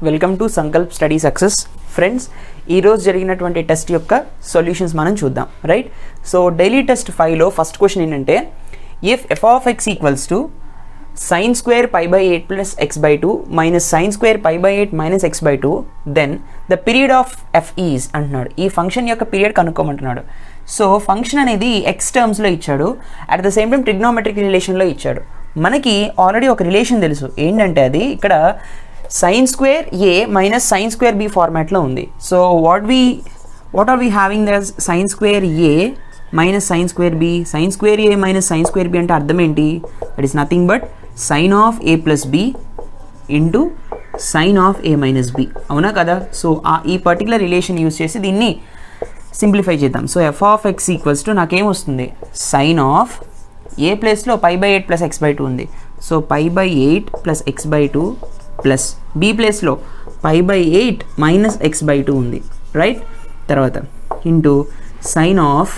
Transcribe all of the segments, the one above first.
Welcome to Sankalp study success. Friends, ఈరోజు జరిగినటువంటి test యొక్క సొల్యూషన్స్ మనం చూద్దాం. రైట్, సో డైలీ టెస్ట్ 5లో ఫస్ట్ క్వశ్చన్ ఏంటంటే, if f of x equals to sin square pi by 8 plus x by 2 minus sin square pi by 8 minus x by 2 then the period of f is అంటున్నాడు. ఈ function యొక్క period కనుక్కోమంటున్నాడు. So function అనేది X టర్మ్స్లో ఇచ్చాడు, at the same time trigonometric రిలేషన్లో ఇచ్చాడు. మనకి already ఒక relation తెలుసు, ఏంటంటే అది ఇక్కడ sin square a minus sin square b ఫార్మాట్లో ఉంది. So what are we having as sin square a minus sin square b? sin square a minus sin square b అంటే అర్థం ఏంటి? That is nothing but sin of a plus b into sin of a minus b, అవునా కదా? So ఈ particular relation use చేసి దీన్ని simplify చేద్దాం. So F of x equals to నాకేం వస్తుంది, sin of a ప్లేస్లో pi by 8 plus x by 2 ఉంది. So pi by 8 plus x by 2 plus b ప్లేస్లో pi by 8 minus x by 2 ఉంది. Right, తర్వాత into sin of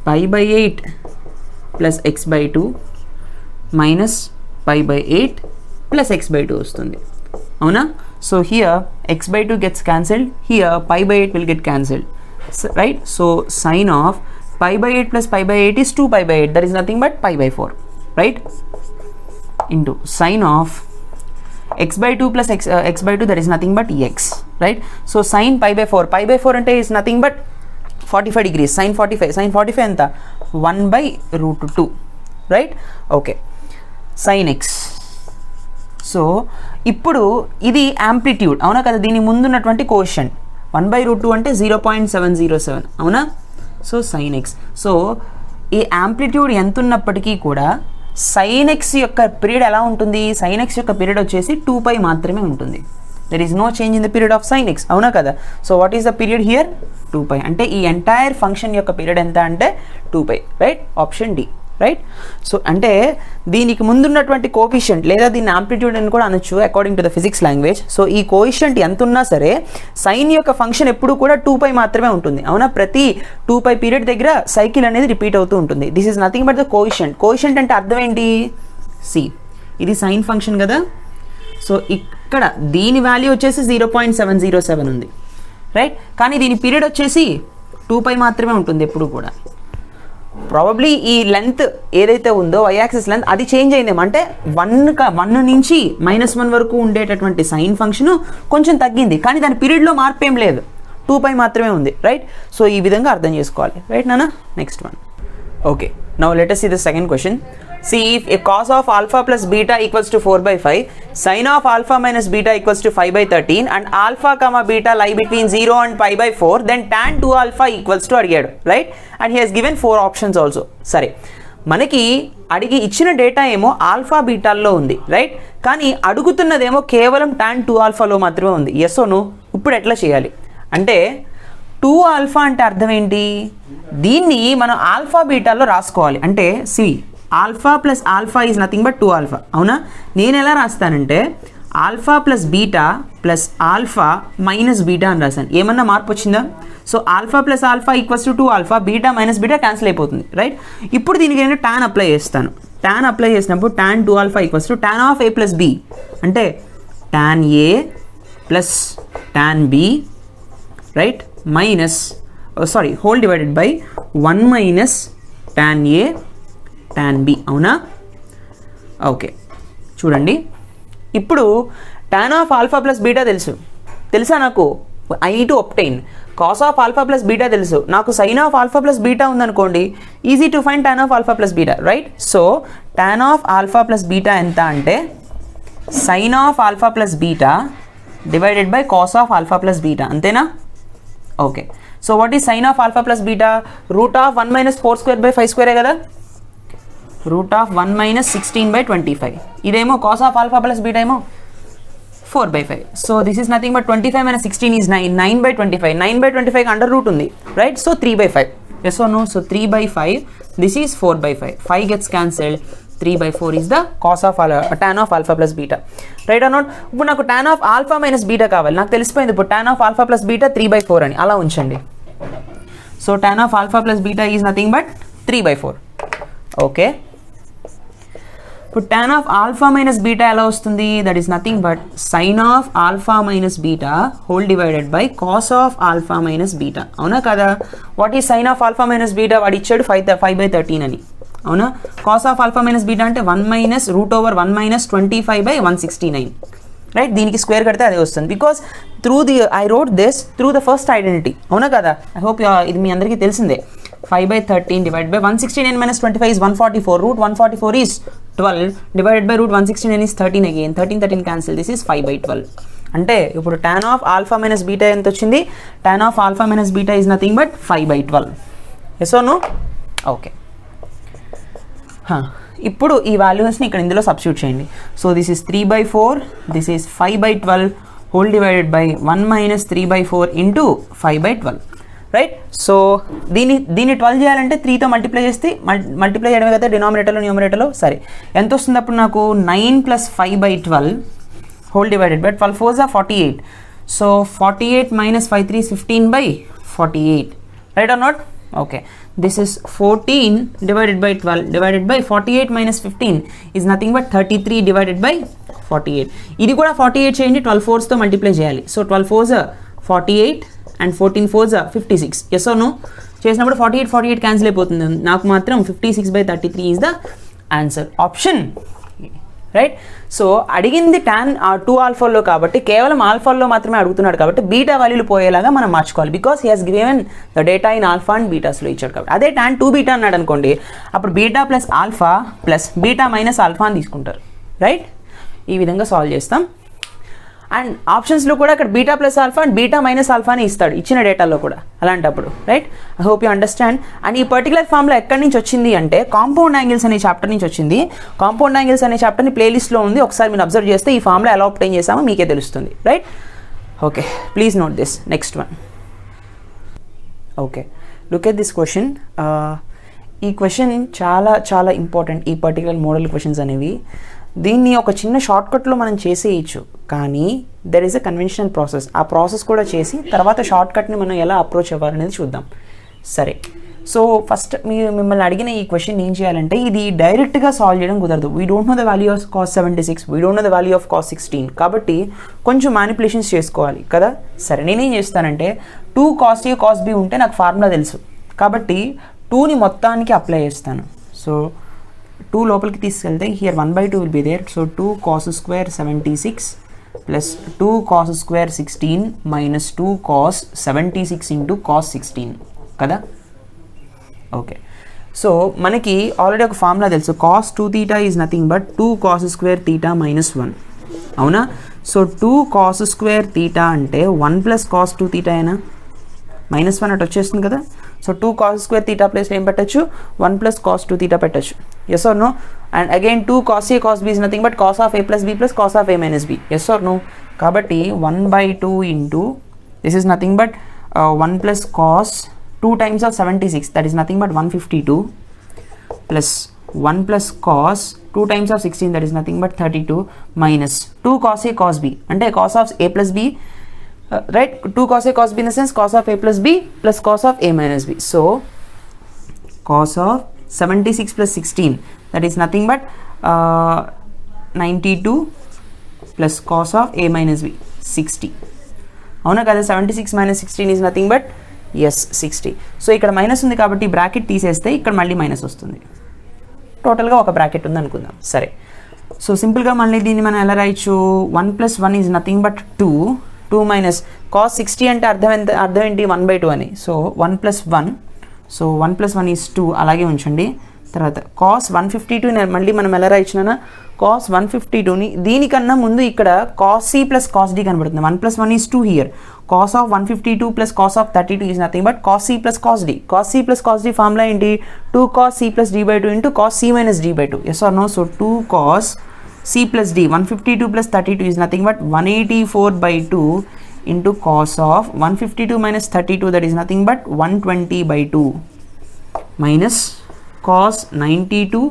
pi by 8 plus x by 2 minus pi by 8 plus x by 2 వస్తుంది, అవునా? So here x by 2 gets cancelled, here pi by 8 will get cancelled, right? So sin of pi by 8 plus pi by 8 is 2 pi by 8, that is nothing but pi by 4, right? Into sin of x by 2 plus x by 2, that is nothing but x, right? So sin pi by 4 అంటే is nothing but 45 degrees. sin 45 ఎంత, 1 by root 2, right? Okay, sin x. So ఇప్పుడు ఇది amplitude, అవునా కదా? దీని ముందున్నటువంటి quotient 1 by root 2 అంటే 0.707, అవునా? So sin x. సో ఈ యాంప్లిట్యూడ్ ఎంత ఉన్నప్పటికీ కూడా sin x యొక్క పీరియడ్ ఎలా ఉంటుంది? sin x యొక్క పీరియడ్ వచ్చేసి 2π మాత్రమే ఉంటుంది. There is no change in the period of sin x, అవునా కదా? So what is the period here? 2π. అంటే ఈ ఎంటైర్ ఫంక్షన్ యొక్క పీరియడ్ ఎంత అంటే 2π, right? Option D, right? So అంటే దీనికి ముందున్నటువంటి కోఎఫిషియంట్ లేదా దీన్ని ఆంప్లిట్యూడ్ అని కూడా అనొచ్చు according to the physics language. So ఈ కోఎఫిషియంట్ ఎంత ఉన్నా సరే సైన్ యొక్క ఫంక్షన్ ఎప్పుడు కూడా 2π మాత్రమే ఉంటుంది, అవునా? ప్రతి 2π పీరియడ్ దగ్గర సైకిల్ అనేది రిపీట్ అవుతూ ఉంటుంది. This is nothing but the coefficient. Coefficient అంటే అర్థం ఏంటి? సి, ఇది సైన్ ఫంక్షన్ కదా. సో ఇక్కడ దీని వాల్యూ వచ్చేసి 0.707 ఉంది, రైట్? కానీ దీని పీరియడ్ వచ్చేసి 2π మాత్రమే ఉంటుంది ఎప్పుడు కూడా. ప్రాబబ్లీ ఈ లెంత్ ఏదైతే ఉందో y యాక్సిస్ లెంత్ అది చేంజ్ అయిందేమో, అంటే 1 నుంచి -1 వరకు ఉండేటటువంటి సైన్ ఫంక్షన్ కొంచెం తగ్గింది, కానీ దాని పీరియడ్లో మార్పు ఏం లేదు, 2π మాత్రమే ఉంది, రైట్? సో ఈ విధంగా అర్థం చేసుకోవాలి, రైట్ నాన్న? Next one. Okay, now let us see the second question. See, if cos of alpha plus beta equals to 4 by 5, sin of alpha minus beta equals to 5 by 13 and alpha comma beta lie between 0 and pi by 4, then tan 2 alpha equals to అడిగాడు, right? And he has given 4 options also. సరే, మనకి అడిగి ఇచ్చిన data ఏమో alpha బీటాల్లో ఉంది, right? కానీ అడుగుతున్నదేమో కేవలం tan 2 ఆల్ఫాలో మాత్రమే ఉంది. Yes or no? ఇప్పుడు ఎట్లా చేయాలి అంటే 2 ఆల్ఫా అంటే అర్థం ఏంటి? దీన్ని మనం ఆల్ఫా బీటాల్లో రాసుకోవాలి. అంటే see, alpha plus alpha is nothing but 2 alpha, అవునా? నేను ఎలా రాస్తానంటే alpha plus beta plus alpha minus beta అని రాశాను. ఏమన్నా మార్పు వచ్చిందా? So alpha plus alpha equals to 2 alpha, beta minus beta cancel అయిపోతుంది, రైట్? ఇప్పుడు దీనికి నేను tan అప్లై చేస్తాను. tan అప్లై చేసినప్పుడు tan 2 alpha equals to tan of a plus b, అంటే tan a plus tan b, right? Minus hole divided by 1 minus tan a tan b, అవునా? Okay, చూడండి, ఇప్పుడు tan of alpha plus beta తెలుసా నాకు? I need to obtain cos of alpha plus beta తెలుసు నాకు. sin of alpha plus beta ఉందనుకోండి, easy to find tan of alpha plus beta, right? So tan of alpha plus beta ఎంత అంటే sin of alpha plus beta divided by cos of alpha plus beta, అంతేనా? Okay, so what is sin of alpha plus beta? Root of 1 minus 4 square by 5 స్క్వేరే కదా. Root of 1 minus 16 by 25. ఇదేమో cos of alpha plus beta ఏమో 4 by 5. So this is nothing but 25 minus 16 is 9 by 25. 9 by 25 under root ఉంది, right? So 3 by 5. Yes or no? So 3 by 5, this is 4 by 5. 5 gets cancelled, 3 by 4 is the cos of tan of alpha plus beta, right or not? ఇప్పుడు నాకు tan of alpha minus beta కావాలి. నాకు తెలిసిపోయింది ఇప్పుడు tan of alpha plus beta 3 by 4 అని, అలా ఉంచండి. So tan of alpha plus beta is nothing but 3 by 4. Okay, ఇప్పుడు tan of alpha minus beta ఎలా వస్తుంది? That is nothing but sine of alpha minus beta whole divided by cos of alpha minus beta. అవునా కదా? What is sine of alpha minus beta? వాడు ఇచ్చాడు 5/13 అని. అవునా? Cos of alpha minus beta అంటే 1 minus √1 minus 25/169. Right, దీనికి square కడితే అదే వస్తుంది. Because I wrote this through the first identity. అవునా కదా? ఐ హోప్ ఇది మీ అందరికీ తెలిసిందే. 5/13 divided by 169 minus 25 is 144. Root 144 is 12 divided by root 169 is 13 again. 13 cancel. This is 5/12. అంటే ఇప్పుడు tan of alpha minus beta ఎంత వచ్చింది? tan of alpha minus beta is nothing but 5/12. Yes or no? Okay. ఇప్పుడు ఈ వాల్యూస్ని ఇక్కడ ఇందులో substitute చేయండి. So this is 3/4, this is 5/12 whole divided by 1 minus 3/4 into 5/12. Right, so దీన్ని 12 చేయాలంటే 3తో మల్టిప్లై చేస్తే మల్టిప్లై చేయడమే కదా డినామినేటర్లో న్యూమరేటర్లో. సరే, ఎంత వస్తుంది అప్పుడు నాకు? 9 + 5/12 whole divided by 12 4s are 48. So 48 minus 5 3 is 15/48. Right or not? Okay, this is 14 divided by 12 divided by 48 minus 15 is nothing but 33 divided by 48. ఇది కూడా 48 చేయండి, 12 4s తో మల్టిప్లై చేయాలి. So 12 4s are 48 and 14 4s are 56. Yes or no? చేసినప్పుడు 48 cancel అయిపోతుంది. నాకు మాత్రం 56/33 is the answer. Option right. So అడిగింది tan 2 ఆల్ఫాలో కాబట్టి కేవలం ఆల్ఫాలో మాత్రమే అడుగుతున్నాడు కాబట్టి బీటా వాల్యూలు పోయేలాగా మనం మార్చుకోవాలి. Because he has given the data in alpha and బీటాస్లో ఇచ్చాడు కాబట్టి. అదే tan 2 బీటా అన్నాడు అనుకోండి, అప్పుడు beta plus alpha plus beta minus alpha అని తీసుకుంటారు. రైట్, ఈ విధంగా సాల్వ్ చేస్తాం. అండ్ ఆప్షన్స్లో కూడా అక్కడ beta plus alpha and beta minus alpha అని ఇస్తాడు ఇచ్చిన డేటాలో కూడా అలాంటప్పుడు. Right, I hope you understand. And ఈ పర్టికులర్ ఫామ్లో ఎక్కడి నుంచి వచ్చింది అంటే కాంపౌండ్ యాంగిల్స్ అనే చాప్టర్ నుంచి వచ్చింది. కాంపౌండ్ యాంగిల్స్ అనే చాప్టర్ని ప్లేలిస్ట్లో ఉంది, ఒకసారి మీరు అబ్జర్వ్ చేస్తే ఈ ఫామ్లో ఎలా ఆబ్టైన్ చేసామో మీకే తెలుస్తుంది. Right, okay, please note this. Next one. Okay, look at this question. ఈ క్వశ్చన్ చాలా చాలా ఇంపార్టెంట్. ఈ పర్టికులర్ మోడల్ క్వశ్చన్స్ అనేవి దీన్ని ఒక చిన్న షార్ట్కట్లో మనం చేసేయచ్చు, కానీ there is a conventional process. ఆ ప్రాసెస్ కూడా చేసి తర్వాత షార్ట్కట్ని మనం ఎలా అప్రోచ్ అవ్వాలనేది చూద్దాం. సరే, సో ఫస్ట్ మిమ్మల్ని అడిగిన ఈ క్వశ్చన్ ఏం చేయాలంటే ఇది డైరెక్ట్గా సాల్వ్ చేయడం కుదరదు. We don't know the value of cos 76, we don't know the value of cos 16. కాబట్టి కొంచెం మ్యానిపులేషన్స్ చేసుకోవాలి కదా. సరే, నేనేం చేస్తానంటే 2 cos A cos B ఉంటే నాకు ఫార్ములా తెలుసు కాబట్టి 2ని మొత్తానికి అప్లై చేస్తాను. సో 2 లోపలికి తీసుకెళ్తే here 1/2 will be there. So 2 cos square 76 plus 2 cos square 16 minus 2 cos 76 into cos 16 కదా. ఓకే, సో మనకి ఆల్రెడీ ఒక ఫార్ములా తెలుసు. cos 2 theta is nothing but 2 cos square theta minus 1. అవునా? సో 2 cos square theta అంటే 1 plus cos 2 theta అయినా minus 1 అటు వచ్చేస్తుంది కదా. So 2 cos square theta place ఏం పెట్టచ్చు? 1 ప్లస్ cos 2 theta పెట్టచ్చు. Yes or no? And again 2 cos A cos B is nothing but cos of A plus B plus cos of A minus B. Yes or no? కాబట్టి 1/2 into this is nothing but 1 plus cos 2 times of 76 that is nothing but 152 plus 1 plus cos 2 times of 16 that is nothing but 32 minus 2 cos A cos B అంటే cos of A plus B. Right, 2 cos A cos B in the sense cos of A plus B plus cos of A minus B. So cos of 76 plus 16 that is nothing but 92 plus cos of A minus B 60. అవునా కదా? 76 minus 16 is nothing but yes 60. So ఇక్కడ minus ఉంది కాబట్టి bracket తీసేస్తే ఇక్కడ మళ్ళీ minus వస్తుంది. టోటల్గా ఒక బ్రాకెట్ ఉంది అనుకుందాం. సరే, సో సింపుల్గా మళ్ళీ దీన్ని మనం ఎలా రాయొచ్చు? 1 plus 1 is nothing but 2 minus cos 60 అంటే అర్థం ఏంటి? 1/2 అని. So 1 plus 1, so 1 plus 1 is 2 అలాగే ఉంచండి. తర్వాత cos 152 మళ్ళీ మనం ఎలా రాయించినా cos 152ని దీనికన్నా ముందు ఇక్కడ cos C plus cos D కనబడుతుంది. 1 plus 1 is 2 here. cos of 152 plus cos of 32 is nothing but cos C plus cos D. cos C plus cos D formula ఏంటి? 2 cos C plus D/2 into cos C minus D/2. yes or no? So 2 cos C plus D 152 plus 32 is nothing but 184/2 into cos of 152 minus 32 that is nothing but 120/2 minus cos 92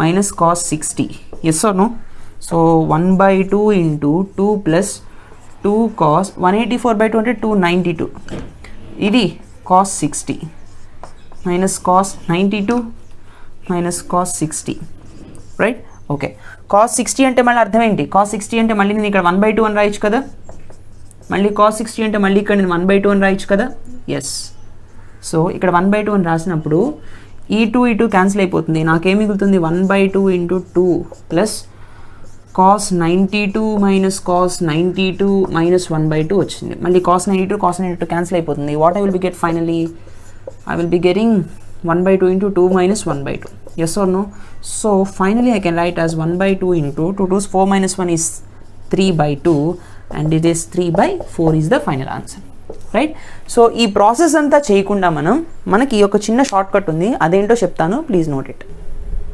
minus cos 60. yes or no? So 1/2 into 2 plus 2 cos 184/2 అంటే 292. ఇది cos 60 minus cos 92 minus cos 60. Right, okay, cos 60 అంటే మళ్ళీ అర్థం ఏంటి? Cos 60 అంటే మళ్ళీ నేను ఇక్కడ 1/2 అని రాయొచ్చు కదా, మళ్ళీ కాస్ 60 అంటే మళ్ళీ ఇక్కడ నేను 1/2 అని రాయొచ్చు కదా. ఎస్, సో ఇక్కడ 1/2 అని రాసినప్పుడు ఈ టూ క్యాన్సిల్ అయిపోతుంది, నాకేం మిగులుతుంది 1/2 × 2 plus cos 92 minus cos 92 minus 1/2 వచ్చింది. మళ్ళీ కాస్ 92 క్యాన్సిల్ అయిపోతుంది. What I will be get finally? I will be getting 1/2 × 2 minus 1/2. Yes or no? So finally I can write as 1/2 into 2 2's 4 minus 1 is 3/2 and it is 3/4 is the final answer. Right. So ఈ process అంతా చేయకుండా మనకి ఒక చిన్న short cut ఉంది, అదేంటో చెప్తాను, please note it.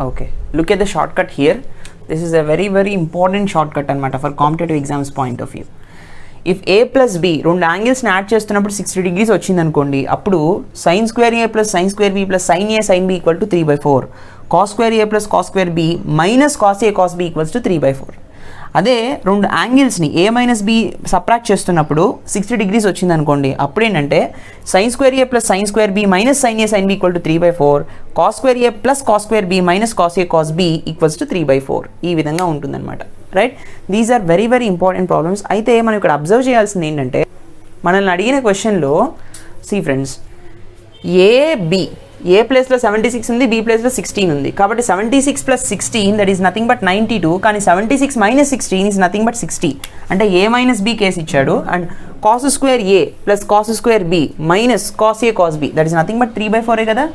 Okay, look at the short cut here. This is a very very important short cut అనమాట for competitive exams point of view. If A plus B రెండు యాంగిల్స్ని యాడ్ చేస్తున్నప్పుడు 60 degrees వచ్చింది అనుకోండి, అప్పుడు sin square a plus sin square b plus sin a sin b equal to 3/4, cos square a plus cos square b minus cos a cos b equals to 3/4. అదే రెండు యాంగిల్స్ని a minus b subtract చేస్తున్నప్పుడు 60 degrees వచ్చింది అనుకోండి, అప్పుడు ఏంటంటే sin square a plus sin square b minus sin a sin b equal to 3/4, cos square a plus cos square b minus cos a cos b equals to 3/4. ఈ విధంగా ఉంటుందన్నమాట. Right, these are very very important problems. అయితే మనం ఇక్కడ observe చేయాల్సింది ఏంటంటే, మనల్ని అడిగిన క్వశ్చన్లో సి ఫ్రెండ్స్, ఏ ప్లేస్లో 76 ఉంది, బి ప్లేస్లో 16 ఉంది, కాబట్టి 76 + 16 దట్ ఈస్ నథింగ్ బట్ 92, కానీ 76 - 16 ఈజ్ నథింగ్ బట్ 60. అంటే ఏ మైనస్ బి కేసు ఇచ్చాడు, and cos square A plus cos square B minus cos A cos B that is nothing but 3/4 కదా.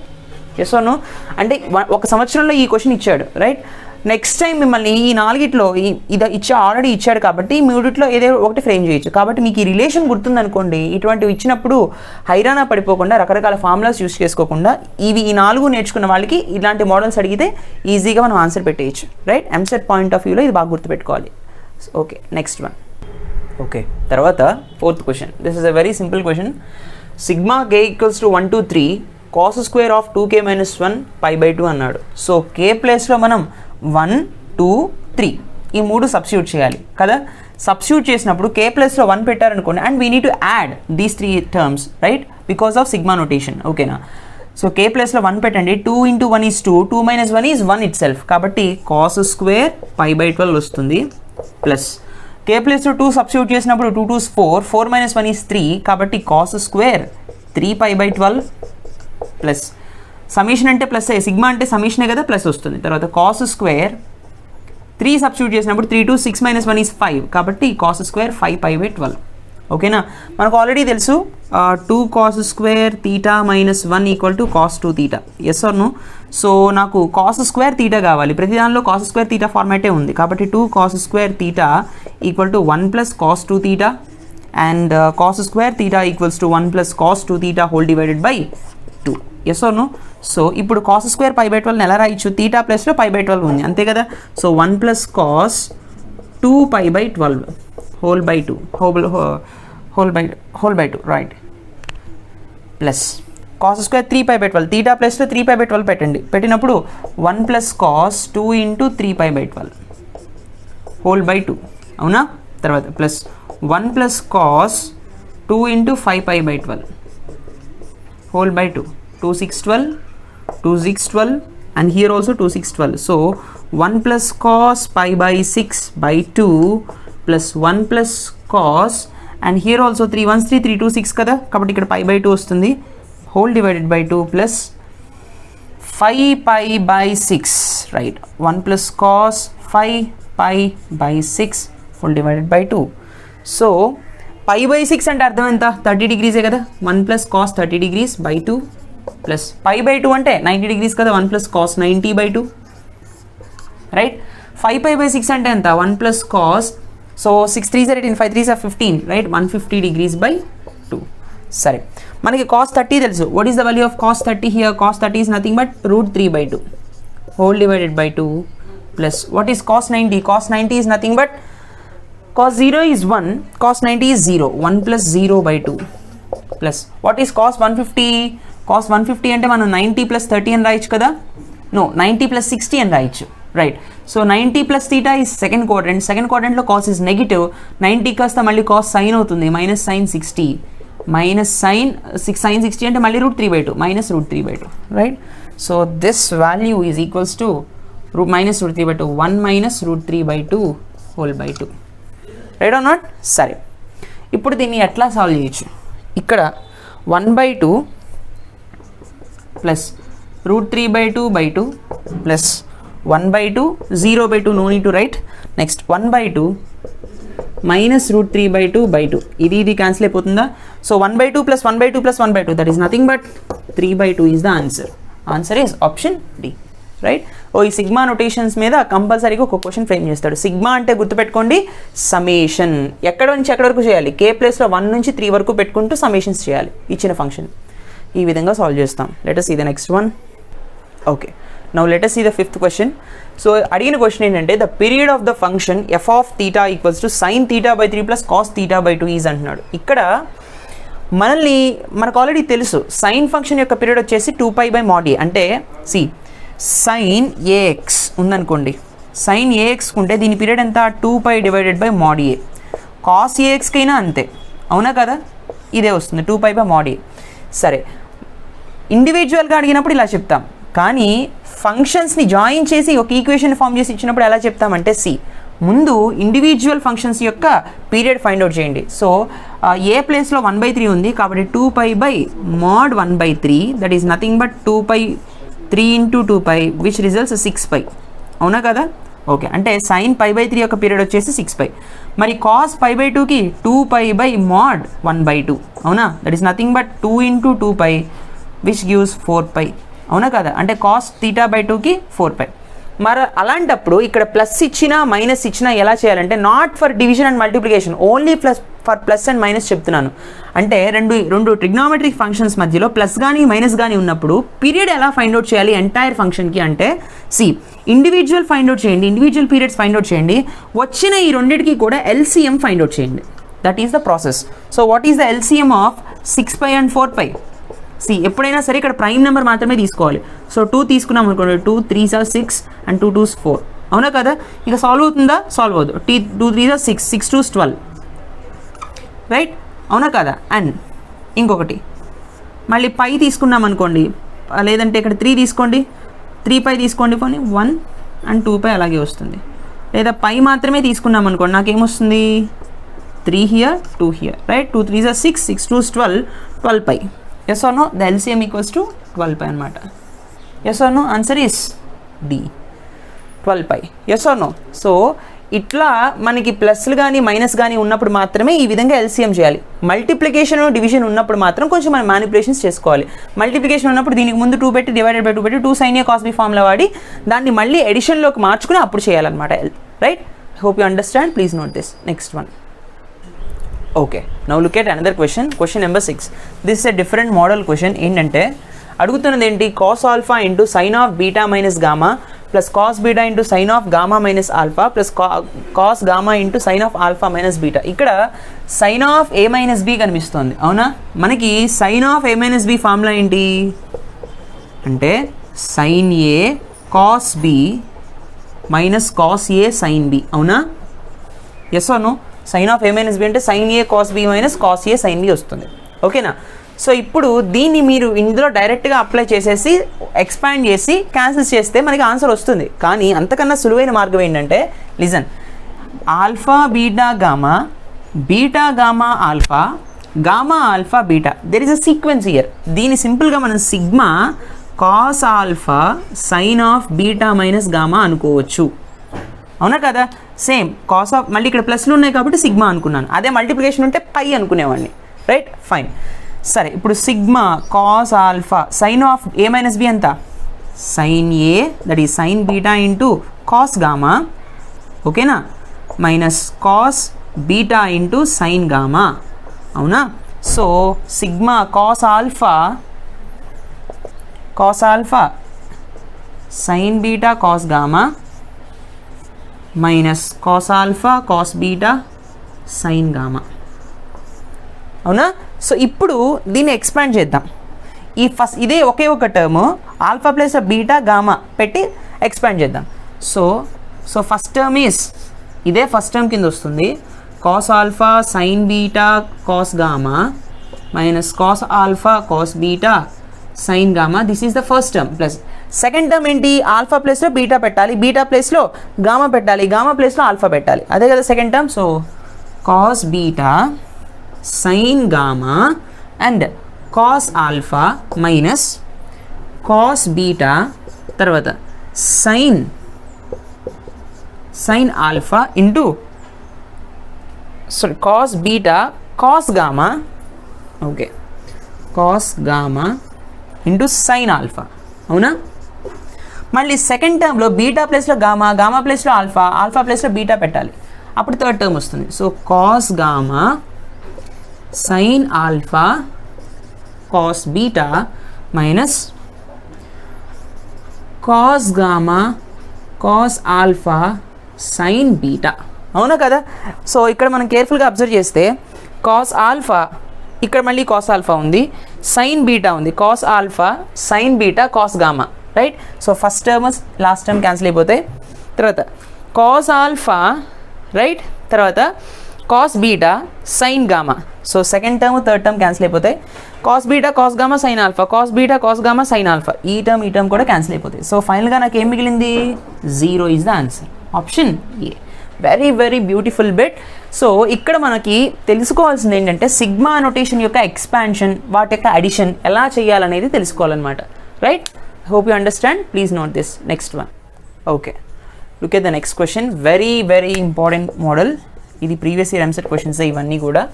Yes or no? అంటే ఒక సంవత్సరంలో ఈ question ఇచ్చాడు. Right, next time మిమ్మల్ని ఈ నాలుగిట్లో ఆల్రెడీ ఇచ్చాడు కాబట్టి మూడిట్లో ఏదో ఒకటి ఫ్రేమ్ చేయొచ్చు. కాబట్టి మీకు ఈ రిలేషన్ గుర్తుందనుకోండి, ఇటువంటివి ఇచ్చినప్పుడు హైరానా పడిపోకుండా, రకరకాల ఫార్ములాస్ యూస్ చేసుకోకుండా, ఈ 4 నేర్చుకున్న వాళ్ళకి ఇలాంటి మోడల్స్ అడిగితే ఈజీగా మనం ఆన్సర్ పెట్టేయచ్చు. రైట్, ఎంసెట్ పాయింట్ ఆఫ్ వ్యూలో ఇది బాగా గుర్తుపెట్టుకోవాలి. Okay, next one. ఓకే, తర్వాత 4th question. This is a very simple question. Sigma k = 1 to 3 cos square of 2k - 1 π/2 అన్నాడు. సో k ప్లేస్లో మనం 1 2 3 ఈ 3 సబ్స్టిట్యూట్ చేయాలి కదా. సబ్స్టిట్యూట్ చేసినప్పుడు k ప్లస్లో 1 పెట్టారనుకోండి, and we need to add these 3 terms, right, because of sigma notation. ఓకేనా? సో k ప్లస్లో 1 పెట్టండి, 2 × 1 is 2, 2 - 1 is 1 ఇట్ సెల్ఫ్, కాబట్టి cos square π/12 వస్తుంది. ప్లస్ k ప్లస్లో 2 సబ్స్టిట్యూట్ చేసినప్పుడు 2 2's 4, 4 - 1 is 3, కాబట్టి cos square 3π/12 ప్లస్ సమీషన్ అంటే ప్లస్, సిగ్మా అంటే సమీషనే కదా, ప్లస్ వస్తుంది. తర్వాత కాస్ స్క్వేర్ 3 సబ్స్టిట్యూట్ చేసినప్పుడు 3 2 6 - 1 is 5, కాబట్టి కాస్ స్క్వేర్ 5π/12. ఓకేనా? మనకు ఆల్రెడీ తెలుసు 2 cos square θ - 1 equal to cos 2 θ. Yes or no? So నాకు కాస్ స్క్వేర్ θ కావాలి, ప్రతి దానిలో కాస్ స్క్వేర్ θ ఫార్మాటే ఉంది, కాబట్టి 2 cos square θ ఈక్వల్ టు 1 + cos 2 θ and cos square θ equals to 1 + cos 2 θ whole divided by 2. Yes or no? So ఇప్పుడు cos square π/12 ఎలా రాయొచ్చు? θ ప్లస్లో π/12 ఉంది, అంతే కదా. So 1 + cos 2π/12 whole by 2 whole by 2 right, plus cos square 3π/12, θ ప్లస్లో 3π/12 పెట్టండి, పెట్టినప్పుడు 1 + cos 2 × 3π/12 హోల్ బై 2, అవునా? తర్వాత plus 1 + cos 2 × 5π/12 whole by 2, 2 6 12, 2 6 12, and here also 2 6 12. So 1 + cos π/6/2 plus 1 + cos, and here also 3 1s 3 3 2 6 కదా, కాబట్టి ఇక్కడ π/2 వస్తుంది, whole divided by 2 plus 5π/6, right, 1 + cos 5π/6 whole divided by 2. So π/6 అంటే అర్థం ఎంత? 30 degrees కదా, 1 + cos 30 degrees by 2 ప్లస్ π/2 అంటే 90 degrees కదా, 1 + cos 90/2, రైట్. 5π/6 అంటే ఎంత? 1 + cos, so 6 3s are 18, 5 3s are 15, right, 150 degrees by 2. సరే, మనకి cos 30 తెలుసు. What is the value of cos 30 here? cos 30 is nothing but √3/2 whole divided by 2 plus what is cos 90? cos 90 is nothing but cos 0 is 1, cos 90 is 0, 1 + 0/2 plus what is cos 150? cos 150 అంటే మనం 90 + 30 అని రాయొచ్చు కదా, no 90 + 60 అని రాయొచ్చు, right. So 90 + θ is second quadrant, second క్వాడ్రంట్లో cos is negative, 90 కాస్త మళ్ళీ cos sin అవుతుంది, మైనస్ sin 60, మైనస్ sin 60 అంటే మళ్ళీ √3/2 minus √3/2, right. So this value is equals to minus root 3 by 2, 1 minus root 3 by 2 whole by 2. Right or not? సరే, ఇప్పుడు దీన్ని ఎట్లా సాల్వ్ చేయొచ్చు? ఇక్కడ 1 by 2 plus root 3 by 2 by 2 plus 1 by 2, 0 by 2, no need to write. Next 1 by 2 minus root 3 by 2 by 2. ఇది cancel అయిపోతుందా? So 1 by 2 plus 1 by 2 plus 1 by 2, that is nothing but 3 by 2 is the answer. Answer is option D. Right? ఈ sigma notations మీద కంపల్సరీగా ఒక question frame చేస్తాడు. Sigma అంటే గుర్తుపెట్టుకోండి, సಮೇషన్. ఎక్కడ నుంచి ఎక్కడ వరకు చేయాలి? K ప్లేస్లో 1 నుంచి 3 వరకు పెట్టుకుంటూ సಮೇషన్స్ చేయాలి ఇచ్చిన ఫంక్షన్. ఈ విధంగా సాల్వ్ చేస్తాం. Let us see the next one. Okay, now let us see the fifth question. So అడిగిన క్వశ్చన్ ఏంటంటే the period of the function f of theta equals to sin theta by 3 plus cos theta by 2 is అంటున్నాడు. ఇక్కడ మనకు already తెలుసు sine function యొక్క period వచ్చేసి 2π by mod a. అంటే see sine a x ఉందనుకోండి, సైన్ ఏఎక్స్ ఉంటే దీని పీరియడ్ ఎంత? 2π divided by mod a. Cos ఏఎక్స్కైనా అంతే, అవునా కదా? ఇదే వస్తుంది 2π by mod a. సరే, ఇండివిజువల్గా అడిగినప్పుడు ఇలా చెప్తాం, కానీ ఫంక్షన్స్ని జాయిన్ చేసి ఒక ఈక్వేషన్ ఫామ్ చేసి ఇచ్చినప్పుడు ఎలా చెప్తామంటే సి ముందు ఇండివిజువల్ ఫంక్షన్స్ యొక్క పీరియడ్ ఫైండ్ అవుట్ చేయండి. సో ఏ ప్లేస్లో 1/3 ఉంది కాబట్టి 2π by mod 1/3, that is nothing but 2π 3 into 2π which results 6π. అవునా కదా? ఓకే, అంటే సైన్ π/3 యొక్క పీరియడ్ వచ్చేసి 6π. మరి కాస్ π/2కి 2π by mod 1/2. అవునా? That is nothing but 2 into 2π which gives 4π. అవునా కదా? అంటే కాస్ θ/2కి 4π. మరి అలాంటప్పుడు ఇక్కడ ప్లస్ ఇచ్చినా మైనస్ ఇచ్చినా ఎలా చేయాలంటే not for division and multiplication, only for plus and minus చెప్తున్నాను. అంటే రెండు ట్రిగ్నోమెట్రిక్ ఫంక్షన్స్ మధ్యలో ప్లస్ కానీ మైనస్ కానీ ఉన్నప్పుడు పీరియడ్ ఎలా ఫైండ్ అవుట్ చేయాలి ఎంటైర్ ఫంక్షన్కి అంటే సి ఇండివిజువల్ ఫైండ్ అవుట్ చేయండి, ఇండివిజువల్ పీరియడ్స్ ఫైండ్ అవుట్ చేయండి, వచ్చిన ఈ రెండింటికి కూడా ఎల్సిఎం ఫైండ్ అవుట్ చేయండి. That is the process. So what is the LCM of 6π and 4π? See ఎప్పుడైనా సరే ఇక్కడ ప్రైమ్ నెంబర్ మాత్రమే తీసుకోవాలి. సో 2 తీసుకున్నాం అనుకోండి, 2 3s are 6 and 2 2s 4. అవునా కదా? ఇక సాల్వ్ అవుతుందా? సాల్వ్ అవుతుంది. 2 3s are 6, 6 2s 12. రైట్? అవునా కదా? అండ్ ఇంకొకటి మళ్ళీ పై తీసుకున్నాం అనుకోండి, లేదంటే ఇక్కడ 3 తీసుకోండి, 3π తీసుకోండి, పోనీ 1 and 2π అలాగే వస్తుంది. లేదా పై మాత్రమే తీసుకున్నాం అనుకోండి, నాకేమొస్తుంది? 3 here 2 here. Right? 2 3s are 6, 6 2s 12, 12π. Yes or no? The LCM equals to 12π అనమాట. Yes or no? Answer is D, 12π. Yes or no? So ఇట్లా మనకి ప్లస్లు కానీ మైనస్ కానీ ఉన్నప్పుడు మాత్రమే ఈ విధంగా ఎల్సిఎం చేయాలి. మల్టిప్లికేషన్ డివిజన్ ఉన్నప్పుడు మాత్రం కొంచెం మనం మ్యానిపులేషన్స్ చేసుకోవాలి. మల్టిప్లికేషన్ ఉన్నప్పుడు దీనికి ముందు 2 పెట్టి డివైడెడ్ బై 2 పెట్టి 2 sin a cos b formula వాడి దాన్ని మళ్ళీ ఎడిషన్లోకి మార్చుకుని అప్పుడు చేయాలన్నమాట. Right? Hope you understand. Please note this. Next one. Okay, now look at another question. Question number 6. This is a different model question. ఏంటంటే అడుగుతున్నది ఏంటి? cos alpha into sin of beta minus gamma plus cos beta into sin of gamma minus alpha plus cos gamma into sin of alpha minus beta. ఇక్కడ sin of a minus b కనిపిస్తుంది. అవునా? మనకి sin of a minus b formula ఏంటి అంటే sin a cos b minus cos a sin b. అవునా? yes or no? Sine of A minus B అంటే sine A cos B minus cos A sine B వస్తుంది. ఓకేనా? So ఇప్పుడు దీన్ని మీరు ఇందులో డైరెక్ట్గా అప్లై చేసేసి ఎక్స్పాండ్ చేసి క్యాన్సిల్ చేస్తే మనకి ఆన్సర్ వస్తుంది. కానీ అంతకన్నా సులువైన మార్గం ఏంటంటే listen, alpha beta gamma, beta gamma alpha, gamma alpha beta, there is a sequence here. దీన్ని సింపుల్గా మనం sigma cos alpha sine of beta minus gamma అనుకోవచ్చు. అవునా కదా? సేమ్ కాస్ ఆఫ్, మళ్ళీ ఇక్కడ ప్లస్లు ఉన్నాయి కాబట్టి సిగ్మా అనుకున్నాను, అదే మల్టిప్లికేషన్ ఉంటే పై అనుకునేవాడిని. రైట్? ఫైన్. సరే, ఇప్పుడు sigma cos alpha sine of A minus B ఎంత? Sine A, that is sine beta into cos gamma. ఓకేనా? Minus cos beta into sine gamma. అవునా? So sigma cos alpha sine beta cos gamma minus cos alpha cos beta sine gamma. అవునా? సో ఇప్పుడు దీన్ని expand చేద్దాం. ఇదే ఒకే ఒక term alpha plus beta gamma పెట్టి ఎక్స్పాండ్ చేద్దాం. సో ఫస్ట్ టర్మ్ ఈస్ ఇదే ఫస్ట్ టర్మ్ కింద వస్తుంది. Cos alpha sine beta cos gamma minus cos alpha cos beta sine gamma. This is the first term plus second term ఏంటి, alpha ప్లేస్లో beta పెట్టాలి, beta ప్లేస్లో gamma పెట్టాలి, gamma ప్లేస్లో alpha పెట్టాలి, అదే కదా second term. So cos beta sine gamma and cos alpha minus cos beta తర్వాత sine alpha into cos beta cos gamma, okay, cos gamma into sine alpha, అవునా. మళ్ళీ సెకండ్ టర్మ్లో బీటా ప్లేస్లో గామా, గామా ప్లేస్లో alpha, alpha ప్లేస్లో beta పెట్టాలి, అప్పుడు third term వస్తుంది. So cos gamma sine alpha cos beta minus cos gamma cos alpha sine beta, అవునా కదా. సో ఇక్కడ మనం కేర్ఫుల్గా అబ్జర్వ్ చేస్తే కాస్ ఆల్ఫా, ఇక్కడ మళ్ళీ కాస్ ఆల్ఫా ఉంది, సైన్ బీటా ఉంది, cos alpha sine beta cos gamma, right. So first term last term cancel అయిపోతాయి. తర్వాత కాస్ ఆల్ఫా, రైట్, తర్వాత cos beta sine gamma, so second term third term cancel అయిపోతాయి. Cos beta cos gamma sine alpha, cos beta cos gamma sine alpha, ఈ term కూడా cancel అయిపోతాయి. So ఫైనల్గా నాకు ఏం మిగిలింది, 0 is the answer, option A. Very very beautiful bit. So ఇక్కడ మనకి తెలుసుకోవాల్సింది ఏంటంటే సిగ్మా నోటేషన్ యొక్క ఎక్స్పాన్షన్, వాటి యొక్క అడిషన్ ఎలా చేయాలనేది తెలుసుకోవాలన్నమాట, right. Hope you understand. Please note this. Next one, okay, look at the next question. Very very important model ఇది, ప్రీవియస్ ఇయర్ ఎంసెట్ క్వశ్చన్స్ ఇవన్నీ కూడా.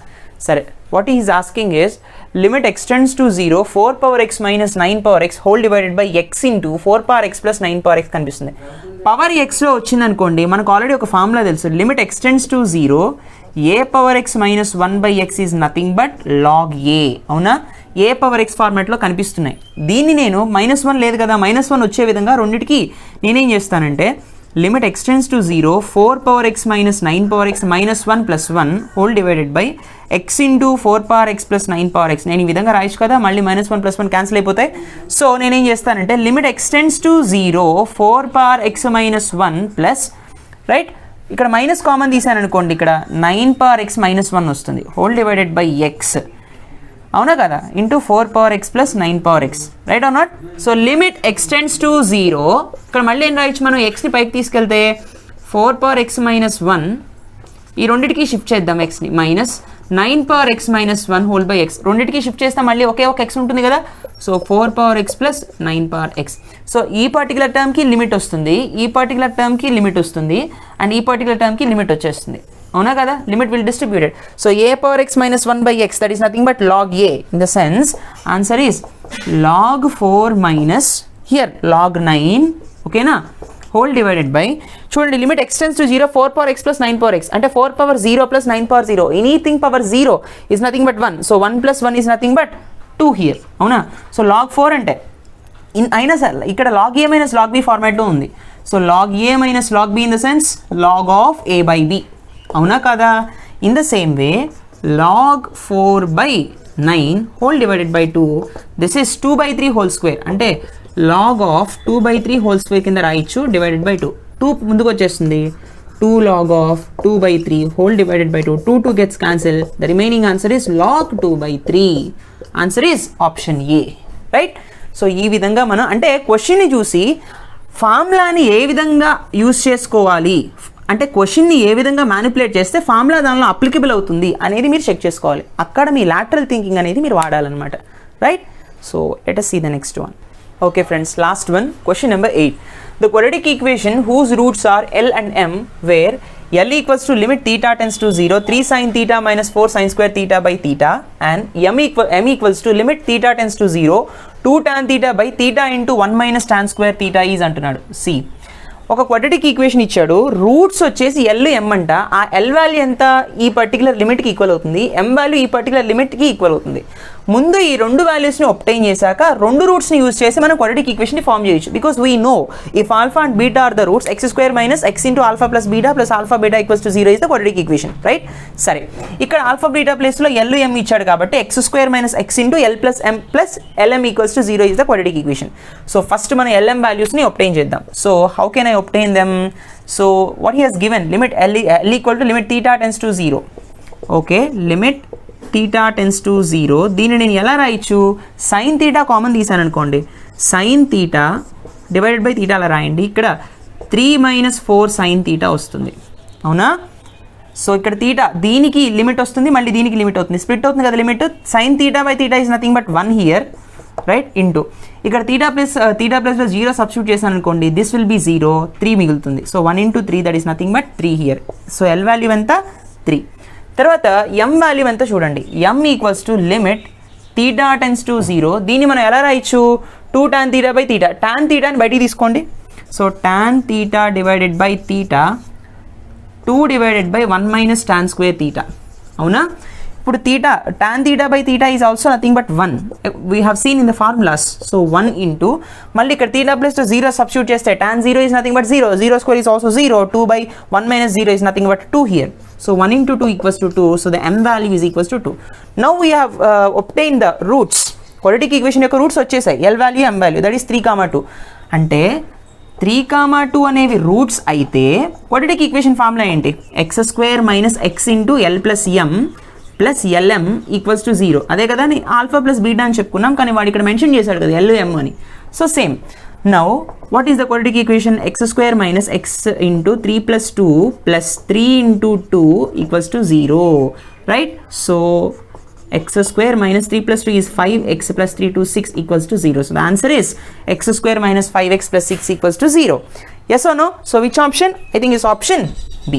సరే, what is asking is limit x tends to 0 4 power x minus 9 power x whole divided by x into 4 power x plus 9 power x కనిపిస్తుంది. Power ఎక్స్లో వచ్చింది అనుకోండి, మనకు already ఒక ఫార్ములా తెలుసు, limit x tends to 0 a power x minus 1 by x is nothing but log a, అవునా. a power x ఫార్మాట్లో కనిపిస్తున్నాయి. దీన్ని నేను -1 లేదు కదా, -1 వచ్చే విధంగా రెండింటికి నేనేం చేస్తానంటే limit x tends to 0 4 power x minus 9 power x minus 1 plus 1 whole divided by x into 4 power x plus 9 power x. నేను ఈ విధంగా రాయొచ్చు కదా, మళ్ళీ -1 plus 1 క్యాన్సిల్ అయిపోతాయి. సో నేనేం చేస్తానంటే limit x tends to 0 4 power x minus 1 plus, right, ఇక్కడ మైనస్ కామన్ తీసాను అనుకోండి, ఇక్కడ 9 power x minus 1 వస్తుంది హోల్ డివైడెడ్ బై x, అవునా కదా, into 4 power x plus 9 power x, right or not. So limit x tends to 0, ఇక్కడ మళ్ళీ ఏం రాయొచ్చు మనం, ఎక్స్ని పైకి తీసుకెళ్తే 4 power x minus 1, ఈ రెండింటికి షిఫ్ట్ చేద్దాం ఎక్స్ని, minus 9 power x minus 1 whole by x, రెండింటికి షిఫ్ట్ చేస్తే మళ్ళీ ఒకే ఒక ఎక్స్ ఉంటుంది కదా. So 4 power x plus 9 power x. So ఈ పర్టికులర్ టర్మ్కి లిమిట్ వస్తుంది, ఈ పర్టికులర్ టర్మ్కి లిమిట్ వస్తుంది, అండ్ ఈ పర్టికులర్ టర్మ్కి లిమిట్ వచ్చేస్తుంది, అవునా కదా. Limit will distributed. So a power x minus 1 by x, that is nothing but log a. In the sense, answer is log 4 minus here log 9, okay na, whole divided by, చూడండి limit x tends to 0 4 power x plus 9 power x, అంటే 4 power 0 plus 9 power 0, anything power 0 is nothing but 1. So 1 plus 1 is nothing but 2 here, అవునా. So log 4 అంటే అయినా సరే ఇక్కడ log a minus log b ఫార్మాట్లో ఉంది. So log a minus log b in the sense log of a by b, అవునా కదా. In the same way log 4 by 9 whole divided by 2, this is 2 by 3 whole square, అంటే log of 2 by 3 whole square కింద రాయొచ్చు, divided by 2, 2 ముందుకు వచ్చేస్తుంది, 2 log of 2 by 3 whole divided by 2, 2 gets cancelled, the remaining answer is log 2 by 3. Answer is option A, right. So ఈ విధంగా మనం అంటే క్వశ్చన్ని చూసి ఫార్ములాని ఏ విధంగా యూజ్ చేసుకోవాలి, అంటే క్వశ్చన్ని ఏ విధంగా మ్యానిపులేట్ చేస్తే ఫార్ములా దానిలో అప్లికబుల్ అవుతుంది అనేది మీరు చెక్ చేసుకోవాలి. అక్కడ మీ లాటరల్ థింకింగ్ అనేది మీరు వాడాలన్నమాట, right. So let us see the next one. Okay friends, last one, question number 8. The quadratic equation whose roots are L and M, where L equals to limit theta tends to 0 3 sin theta minus 4 sin square theta by theta, and M equals to limit theta tends to 0 2 tan theta by theta into 1 minus tan square theta is అంటున్నాడు. See, ఒక quadratic equation ఇచ్చాడు, roots వచ్చేసి L M అంట, ఆ L value ఎంత ఈ particular లిమిట్కి equal అవుతుంది, ఎం value ఈ పర్టికులర్ లిమిట్కి ఈక్వల్ అవుతుంది. ముందు ఈ రెండు వాల్యూస్ని ఒబ్టైన్ చేశాక రెండు రూట్స్ని యూజ్ చేసి మనం క్వాడ్రాటిక్ ఈక్వేషన్ని ఫామ్ చేయొచ్చు. Because we know if alpha and beta are the roots, x square minus x into alpha plus beta plus alpha beta equals to 0 is the quadratic equation, right. సరే, ఇక్కడ alpha beta ప్లేస్లో l m ఇచ్చాడు కాబట్టి x square minus x into l plus m plus l m equals to 0 is the quadratic equation. So first మనం l m వాల్యూస్ని obtain చేద్దాం. So how can I ఒబ్టైన్ them? So what he has given, limit L equal to limit theta tends to 0. Okay, limit theta tends to 0. దీన్ని నేను ఎలా రాయొచ్చు, sin theta common తీసాను అనుకోండి, sin theta divided by theta అలా రాయండి. ఇక్కడ 3 - 4 sin theta వస్తుంది, అవునా? సో ఇక్కడ తీటా దీనికి లిమిట్ వస్తుంది, మళ్ళీ దీనికి లిమిట్ అవుతుంది, స్ప్లిట్ అవుతుంది కదా limit. sin theta by theta is nothing but 1 here, right? Into ఇక్కడ తీటా ప్లస్ 0 సబ్స్టిట్యూట్ చేశాను అనుకోండి, దిస్ విల్ బి 0, 3 మిగులుతుంది. So 1 × 3 that is nothing but 3 here. So L value ఎంత? 3. తర్వాత ఎం వాల్యూ ఎంత చూడండి. M equals to limit theta tends to 0. దీన్ని మనం ఎలా రాయొచ్చు? 2 tan theta by theta. tan తీటాని బయటికి తీసుకోండి. So tan theta divided by theta 2 divided by 1 - tan square theta, అవునా? ఇప్పుడు theta tan theta by theta is also nothing but 1. We have seen in the formulas. So 1 into మళ్ళీ ఇక్కడ theta plus 0 substitute చేస్తే tan 0 is nothing but 0, 0 square is also 0, 2 by 1 - 0 is nothing but 2 here. So 1 × 2 equals to 2. So the m value is equals to 2. Now we have obtained the roots. Quadratic equation యొక్క roots వచ్చేసాయి. L value, m value, that is 3, 2. అంటే 3, 2 అనేవి roots అయితే quadratic equation formula ఏంటి? x² - x × l + m + lm = 0. అదే కదా alpha plus beta అని చెప్పుకున్నాం, కానీ వాడు ఇక్కడ మెన్షన్ చేశాడు కదా l m అని. So same. Now what is the quadratic equation? x² - x × 3 + 2 + 3 × 2 = 0, right? So x² - 3 + 2 is 5x + 3 + 6 = 0. So the answer is x² - 5x + 6 = 0. Yes or no? So which option? I think it's option B,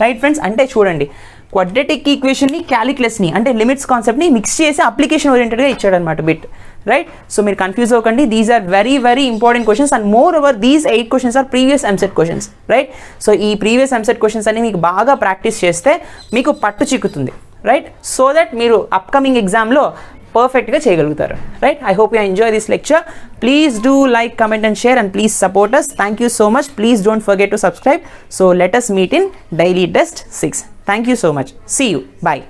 right friends? అంటే చూడండి, quadratic ఈక్వేషన్ని క్యాలిక్యులస్ని అంటే limits కాన్సెప్ట్ని mix చేసి application ఓరియంటెడ్గా ఇచ్చాడనమాట bit, right? So మీరు confuse అవ్వకండి. These are very very important questions and moreover these 8 questions are previous EAMCET questions, right? So ఈ ప్రీవియస్ ఎంసెట్ క్వశ్చన్స్ అన్ని మీకు బాగా ప్రాక్టీస్ చేస్తే మీకు పట్టు చిక్కుతుంది, రైట్? సో దట్ మీరు అప్కమింగ్ ఎగ్జామ్లో పర్ఫెక్ట్గా చేయగలుగుతారు, right? I hope you enjoy this lecture. Please do like, comment and share and please support us. Thank you so much. Please don't forget to subscribe. So let us meet in daily test 6. Thank you so much. See you. Bye.